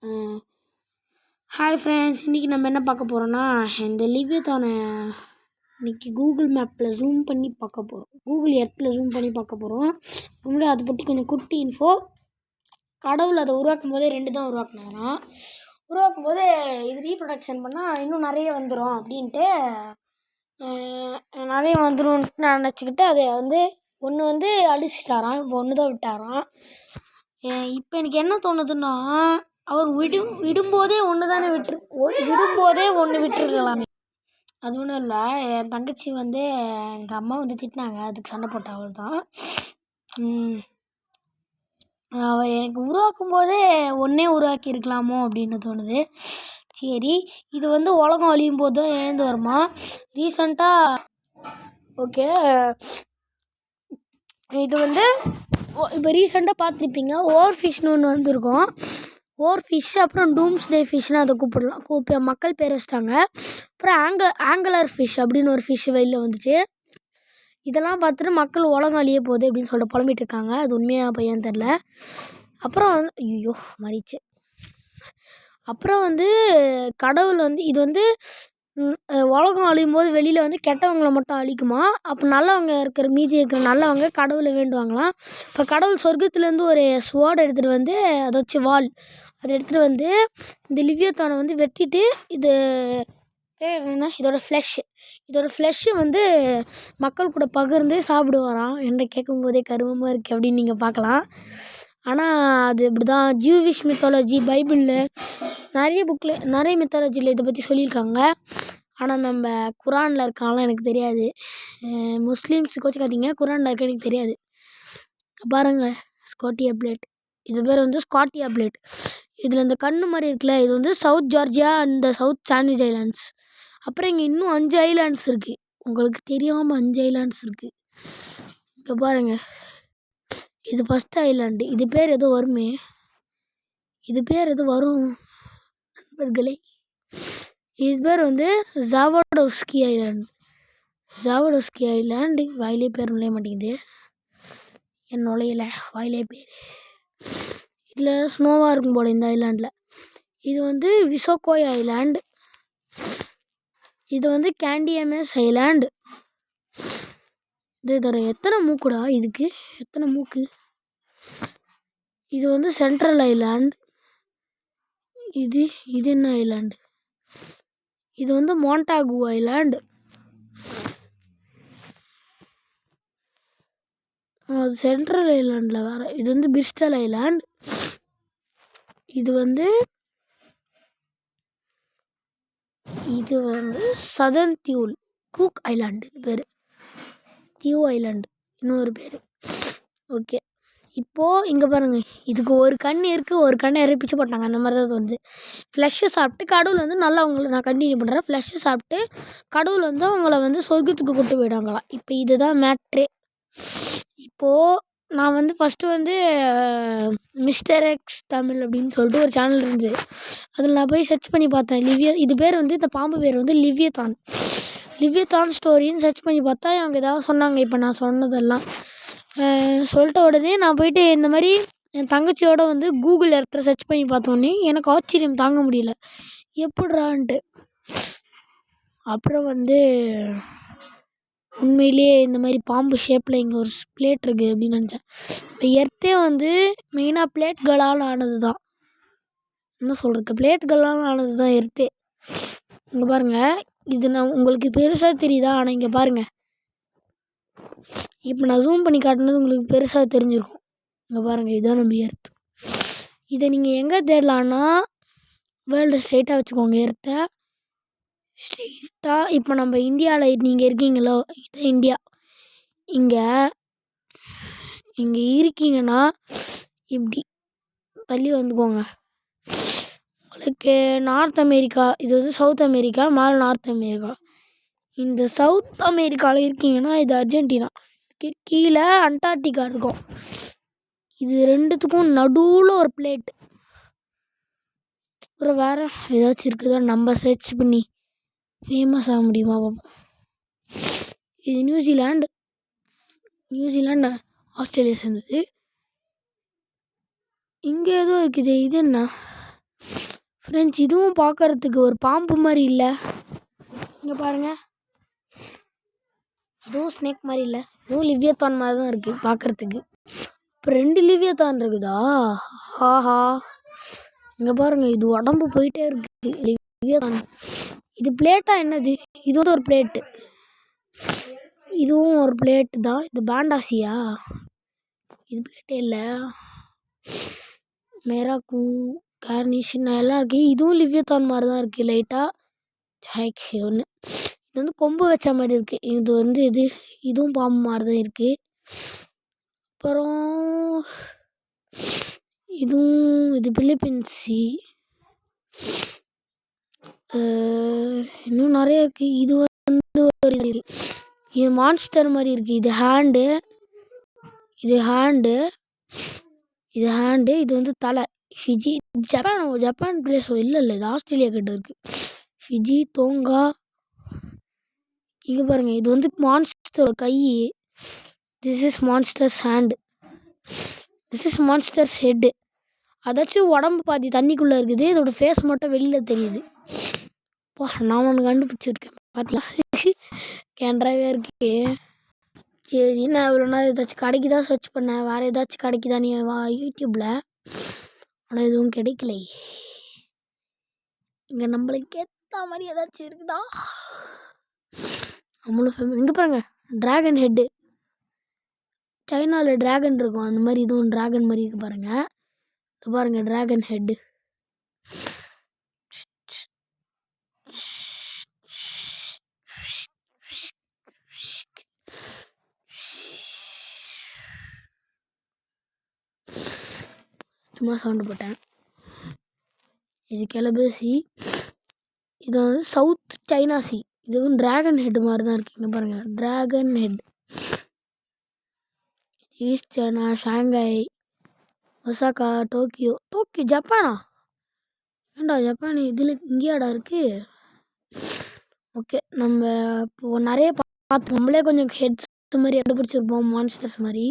Hi friends, இன்றைக்கி நம்ம என்ன பார்க்க போகிறோன்னா, இந்த லிவியத்தானை இன்றைக்கி கூகுள் மேப்பில் ஜூம் பண்ணி பார்க்க போகிறோம். கூகுள் எர்த்தில் ஜூம் பண்ணி பார்க்க போகிறோம். முன்னாடி அதை பற்றி கொஞ்சம் குட்டி இன்ஃபோ. கடவுள் அதை உருவாக்கும் போதே 2 தான் உருவாக்குனாராம். உருவாக்கும் போதே இது ரீப்ரொடக்ஷன் பண்ணால் இன்னும் நிறைய வந்துடும் அப்படின்ட்டு நிறைய வந்துடும் நினச்சிக்கிட்டு அதை ஒன்று அழிச்சிட்டாராம். இப்போ ஒன்று தான் விட்டாராம். இப்போ எனக்கு என்ன தோணுதுன்னா, அவர் விடும்போதே ஒன்று விட்டுருக்கலாமே. அது ஒன்றும் இல்லை, என் தங்கச்சி எங்கள் அம்மா திட்டினாங்க, அதுக்கு சண்டை போட்ட அவள் தான். அவர் எனக்கு உருவாக்கும் போதே ஒன்றே உருவாக்கி இருக்கலாமோ அப்படின்னு தோணுது. சரி, இது உலகம் அழியும் போது தான் எழுந்து வருமா. ரீசண்டாக ஓகே, இது இப்போ ரீசெண்டாக பார்த்துருப்பீங்க, ஓவர் ஃபிஷ்னு ஒன்று வந்திருக்கும். ஓவர் ஃபிஷ், அப்புறம் டூம்ஸ்டே ஃபிஷ்னு அதை கூப்பிடலாம். மக்கள் பேர் வச்சிட்டாங்க. அப்புறம் ஆங்குலர் ஃபிஷ் அப்படின்னு ஒரு ஃபிஷ் வெளியில் வந்துச்சு. இதெல்லாம் பார்த்துட்டு மக்கள் உலகம் அழிய போகுது அப்படின்னு சொல்லிட்டு புலம்பிட்டு இருக்காங்க. அது உண்மையாக பையன் தெரில. அப்புறம் ஐயோ மறிச்சு. அப்புறம் கடவுள் இது உலகம் அழியும் போது வெளியில் கெட்டவங்களை மட்டும் அழிக்குமா. அப்போ நல்லவங்க மீதி இருக்கிற நல்லவங்க கடவுளை வேண்டுவாங்களாம். இப்போ கடவுள் சொர்க்கத்துலேருந்து ஒரு ஸ்வாட் எடுத்துகிட்டு அதை வச்சு வால் அதை எடுத்துகிட்டு இந்த லிவியத்தானை வெட்டிட்டு இது பேர் என்ன, இதோட ஃப்ளெஷ்ஷு மக்கள் கூட பகிர்ந்து சாப்பிடுவாராம். என்ன கேட்கும்போதே கருமமாக இருக்குது அப்படின்னு நீங்கள் பார்க்கலாம். ஆனால் அது இப்படி தான் ஜூவிஷ் மித்தாலஜி, பைபிளில் நிறைய மித்தாலஜியில் இதை பற்றி சொல்லியிருக்காங்க. ஆனால் நம்ம குரானில் இருக்காங்களாம் எனக்கு தெரியாது. முஸ்லீம்ஸ் கோச்சிக்காதீங்க, குரானில் இருக்க எனக்கு தெரியாது. பாருங்கள், ஸ்காட்டியா பிளேட், இது பேர் ஸ்காட்டியா பிளேட். இதில் இந்த கண்ணு மாதிரி இருக்குல்ல, இது south Georgia and south sandwich islands. அப்புறம் இங்கே இன்னும் 5 ஐலாண்ட்ஸ் இருக்குது. உங்களுக்கு தெரியாமல் 5 ஐலாண்ட்ஸ் இருக்குது. இங்கே பாருங்கள், இது ஃபஸ்ட் ஐலாண்டு. இது பேர் எதோ வருமே, இது பேர் எதோ வரும் நண்பர்களே. இது பேர் ஜாவடோவ்ஸ்கி ஐலாண்டு. வாயிலே பேர் நுழைய மாட்டேங்குது, என் நுழையலை வாயிலே பேர். இதில் ஸ்னோவாக இருக்கும் போல் இந்த ஐலாண்டில். இது விசோகோய் ஐலாண்டு. இது கேண்டியமஸ் ஐலாண்டு. இது தர எத்தனை மூக்குடா, இதுக்கு எத்தனை மூக்கு. இது சென்ட்ரல் ஐலாண்டு. இது என்ன ஐலாண்டு, இது மாண்டாகு ஐலாண்டு. அது சென்ட்ரல் ஐலாண்டில் வேறு. இது பிரிஸ்டல் ஐலாண்டு. இது சதர்ன் தியூல் கூக் ஐலாண்டு. இது பேர் தியூ ஐலாண்டு, இன்னொரு பேர். ஓகே, இப்போது இங்கே பாருங்கள், இதுக்கு ஒரு கண் இருக்குது, ஒரு கண்ணை பிச்சு போட்டாங்க. அந்த மாதிரி தான் தோணுது. ஃப்ளஷ்ஷை சாப்பிட்டு கடவுள் நல்லவங்களை, நான் கண்டினியூ பண்ணுறேன். ஃப்ளஷ்ஷை சாப்பிட்டு கடவுள் அவங்கள சொர்க்கத்துக்கு கூட்டு போயிடுவாங்களாம். இப்போ இதுதான் மேட்ரே. இப்போது நான் ஃபஸ்ட்டு மிஸ்டர் எக்ஸ் தமிழ் அப்படின்னு சொல்லிட்டு ஒரு சேனல் இருந்துச்சு. அதில் நான் போய் சர்ச் பண்ணி பார்த்தேன். இது பேர் இந்த பாம்பு பேர் லிவியத்தான் ஸ்டோரின்னு சர்ச் பண்ணி பார்த்தா அவங்க ஏதாவது சொன்னாங்க. இப்போ நான் சொன்னதெல்லாம் சொல்லிட்ட உடனே நான் போயிட்டு இந்த மாதிரி என் தங்கச்சியோட கூகுள் எர்த்தில் சர்ச் பண்ணி பார்த்தோன்னே எனக்கு ஆச்சரியம் தாங்க முடியல, எப்படிறான்ட்டு. அப்புறம் உண்மையிலேயே இந்த மாதிரி பாம்பு ஷேப்பில் இங்கே ஒரு பிளேட் இருக்குது அப்படின்னு நினச்சேன். இப்போ எர்த்தே மெயினாக பிளேட்களால் ஆனது தான். என்ன சொல்கிறது, பிளேட்களால் ஆனது தான் எர்த்தே. இங்கே பாருங்கள், இது உங்களுக்கு பெருசாக தெரியுதா. ஆனால் இங்கே பாருங்கள், இப்போ நான் ஜூம் பண்ணி காட்டினது உங்களுக்கு பெருசாக தெரிஞ்சிருக்கும். இங்கே பாருங்கள், இதுதான் நம்ம எர்த். இதை நீங்கள் எங்கே தேடலான்னா, வேர்ல்டு ஸ்ட்ரெயிட்டாக வச்சுக்கோங்க. எர்த்தை ஸ்ட்ரெயிட்டாக இப்போ நம்ம இந்தியாவில் நீங்கள் இருக்கீங்களோ, இதுதான் இந்தியா. இங்கே இருக்கீங்கன்னா இப்படி தள்ளி வந்துக்கோங்க. உங்களுக்கு நார்த் அமெரிக்கா, இது சவுத் அமெரிக்கா, மேலே நார்த் அமெரிக்கா. இந்த சவுத் அமெரிக்காவில் இருக்கீங்கன்னா இது அர்ஜென்டினா. கீழே அண்டார்டிகா இருக்கும். இது 2த்துக்கும் நடுவில் ஒரு பிளேட்டு. அப்புறம் வேறு ஏதாச்சும் இருக்குதா நம்ம சர்ச் பண்ணி ஃபேமஸ் ஆக முடியுமா பார்ப்போம். இது நியூசிலாண்டு ஆஸ்திரேலியா சேர்ந்தது. இங்கே ஏதோ இருக்குது, இது என்ன, ஃப்ரெண்ட்ஸ் இதுவும் பார்க்கறதுக்கு ஒரு பாம்பு மாதிரி இல்லை. இங்கே பாருங்கள், இதுவும் ஸ்னேக் மாதிரி இல்லை, இதுவும் லிவ்வியத்தான் மாதிரி தான் இருக்குது பார்க்குறதுக்கு. இப்போ 2 லிவ்வியத்தான் இருக்குதா? ஆஹா, இங்கே பாருங்கள், இது உடம்பு போயிட்டே இருக்குது லிவ்வியத்தான். இது பிளேட்டா என்னது? இது வந்து ஒரு பிளேட்டு, இதுவும் ஒரு பிளேட்டு தான். இது பேண்டாசியா? இது பிளேட்டே இல்லை. மெராக்கு, கார்னிஷன் எல்லாம் இருக்குது. இதுவும் லிவ்வியத்தான் மாதிரி தான் இருக்குது லைட்டாக. இது ஒன்று, இது வந்து கொம்பு வச்ச மாதிரி இருக்குது. இது வந்து இதுவும் பாம்பு மாதிரி தான் இருக்குது. அப்புறம் இது பிலிப்பீன்ஸி. இன்னும் நிறைய இருக்குது. இது வந்து ஒரு இது மான்ஸ்டர் மாதிரி இருக்குது. இது ஹேண்டு, இது வந்து தலை. ஃபிஜி, ஜப்பான் பிளேஸோ இல்லை, இது ஆஸ்திரேலியா கிட்ட இருக்குது. Fiji, Tonga. இங்கே பாருங்கள், இது வந்து மான்ஸ்டரோட கை. This is monster's hand, this is monster's head. அதாச்சும் உடம்பு பாதி தண்ணிக்குள்ளே இருக்குது, இதோட ஃபேஸ் மட்டும் வெளியில் தெரியுது. நான் ஒன்று கண்டுபிடிச்சிருக்கேன் பார்த்தீங்களா? கேன்றாவே இருக்கு. சரி, நான் இவ்வளோ நேரம் ஏதாச்சும் கடைக்கு தான் சர்ச் பண்ணேன், வேறு ஏதாச்சும் கிடைக்குதானே யூடியூப்பில். ஆனால் எதுவும் கிடைக்கலை. இங்கே நம்மளுக்கு ஏற்ற மாதிரி ஏதாச்சும் இருக்குதா? நம்மளும் இங்கே பாருங்கள், ட்ராகன் ஹெட்டு. சைனாவில் ட்ராகன் இருக்கும், அந்த மாதிரி இதுவும் ட்ராகன் மாதிரி இருக்குது பாருங்கள். இது பாருங்கள், ட்ராகன் ஹெட்டு. சும்மா சவுண்டு போட்டேன். இது கிளபசி. இது வந்து சவுத் சைனா சி. இதுவும் ட்ராகன் ஹெட் மாதிரி தான் இருக்குங்க பாருங்கள், dragon head. East China, Shanghai, Osaka, Tokyo. ஜப்பானா? ஏண்டா ஜப்பான் இதில் இங்கேயாடா இருக்குது? ஓகே, நம்ம இப்போது நிறைய பார்த்து நம்மளே கொஞ்சம் ஹெட்ஸ் மாதிரி கண்டுபிடிச்சிருப்போம், மான்ஸ்டர்ஸ் மாதிரி.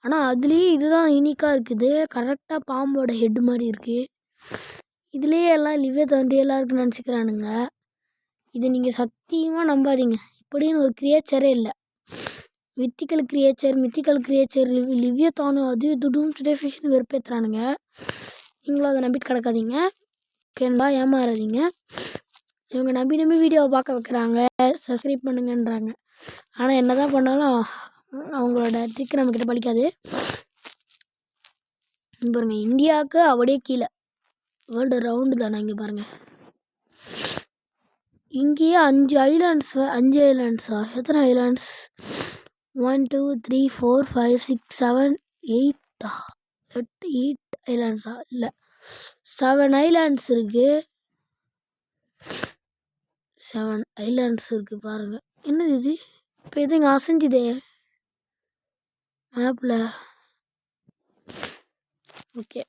ஆனால் அதுலேயே இதுதான் யூனிக்காக இருக்குது. கரெக்டாக பாம்போட ஹெட் மாதிரி இருக்குது. இதுலேயே எல்லாம் லிவ்வியத்தான் ரியலாக இருக்குன்னு நினச்சிக்கிறானுங்க. இது நீங்கள் சத்தியமாக நம்பாதீங்க. இப்படின்னு ஒரு கிரியேச்சரே இல்லை. மித்திக்கல் கிரியேச்சர் லிவ்வியத்தானு அது டூம்ஸ்டே ஃபிஷ்னு வெறுப்பேற்றுறானுங்க. நீங்களும் அதை நம்பிட்டு கிடக்காதீங்க, ஓகேங்களா? ஏமாறாதீங்க. இவங்க நம்பி வீடியோவை பார்க்க வைக்கிறாங்க, சப்ஸ்கிரைப் பண்ணுங்கன்றாங்க. ஆனால் என்ன தான் பண்ணாலும் அவங்களோட ட்ரிக் நம்மக்கிட்ட பலிக்காது. பாருங்க, இந்தியாவுக்கு அப்படியே கீழே வேர்ல்டு ரவுண்டு தானே. இங்கே பாருங்கள், இங்கேயே 5 ஐலாண்ட்ஸா? எத்தனை ஐலாண்ட்ஸ்? 1 2 3 4 5 6 7 8 ஐலாண்ட்ஸா? இல்லை, 7 ஐலாண்ட்ஸ் இருக்குது. 7 ஐலாண்ட்ஸ் இருக்குது பாருங்கள். என்னது இது? இப்போ எது இங்கே அசைஞ்சுதே மேப்பில்? ஓகே,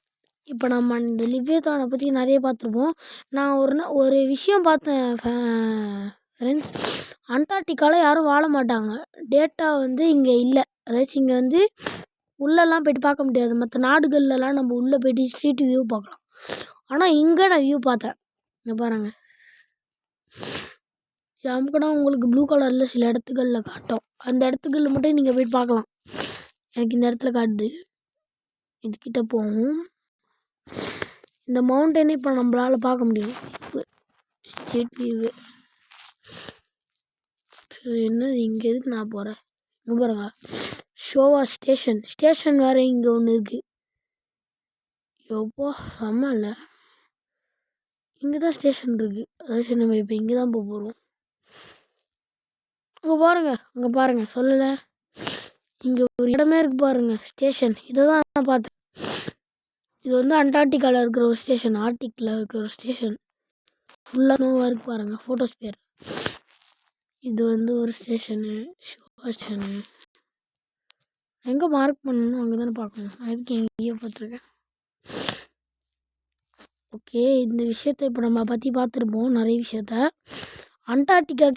இப்போ நம்ம இந்த லிவ்வியத்தானை பற்றி நிறைய பார்த்துருப்போம். நான் ஒரு விஷயம் பார்த்தேன் ஃப்ரெண்ட்ஸ். அண்டார்டிகாவில் யாரும் வாழ மாட்டாங்க. டேட்டா வந்து இங்கே இல்லை. அதாச்சும் இங்கே வந்து உள்ளெல்லாம் போய்ட்டு பார்க்க முடியாது. மற்ற நாடுகள்லாம் நம்ம உள்ளே போய்ட்டு ஸ்ட்ரீட் வியூ பார்க்கலாம். ஆனால் இங்கே நான் வியூ பார்த்தேன். இங்கே பாருங்கள், கூட உங்களுக்கு ப்ளூ கலரில் சில இடத்துகளில் காட்டும். அந்த இடத்துகளில் மட்டும் நீங்கள் போய்ட்டு பார்க்கலாம். எனக்கு இந்த இடத்துல காட்டுது. இதுக்கிட்ட போகும். இந்த மவுண்டனே இப்போ நம்மளால் பார்க்க முடியும், ஸ்ட்ரீட் வியூவு. என்னது இங்கே எதுக்கு நான் போகிறேன்? இங்கே பாருங்க, ஷோவா ஸ்டேஷன் வேறு இங்கே ஒன்று இருக்குது. எப்போ செம்ம இல்லை? இங்கே தான் ஸ்டேஷன் இருக்குது. அதாச்சும் நம்ம இப்போ இங்கே தான் போக போகிறோம். அங்கே பாருங்கள் சொல்லலை, இங்கே ஒரு இடமே இருக்குது பாருங்கள், ஸ்டேஷன். இதை தான் நான் பார்த்தேன். இது வந்து அண்டார்டிகாவில் இருக்கிற ஒரு ஸ்டேஷன், ஆர்டிக்கில் இருக்கிற ஒரு ஸ்டேஷன். ஃபுல்லாக நோவாக இருக்குது பாருங்கள், ஃபோட்டோஸ்பியர். இது வந்து ஒரு ஸ்டேஷனு, ஸ்டேஷனு. எங்கே மார்க் பண்ணணும் அங்கே தானே பார்க்கணும். அதுக்கு எங்கேயோ பார்த்துருக்கேன். ஓகே, இந்த விஷயத்தை இப்போ நம்ம பற்றி பார்த்துருப்போம், நிறைய விஷயத்த. அண்டார்டிகா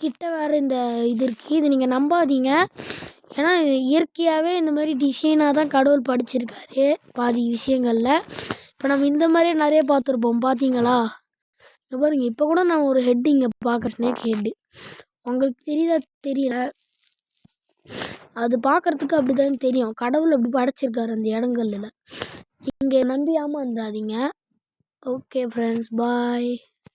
கிட்ட வேறு இந்த இது இருக்குது. இது நீங்கள் நம்பாதீங்க. ஏன்னா இயற்கையாகவே இந்த மாதிரி டிசைனாக தான் கடவுள் படிச்சிருக்காரு பாதி விஷயங்களில். இப்போ நம்ம இந்த மாதிரியே நிறைய பார்த்துருப்போம். பார்த்தீங்களா? இங்க பாருங்க, இப்போ கூட நான் ஒரு ஹெட் இங்கே பார்க்குறேன், ஸ்னேக் ஹெட்டு. உங்களுக்கு தெரியுதா தெரியல. அது பார்க்குறதுக்கு அப்படி தான் தெரியும். கடவுள் அப்படி படைச்சிருக்காரு அந்த இடங்கள்ல. இங்கே நம்பி ஏமாந்துடாதீங்க. ஓகே ஃப்ரெண்ட்ஸ், பாய்.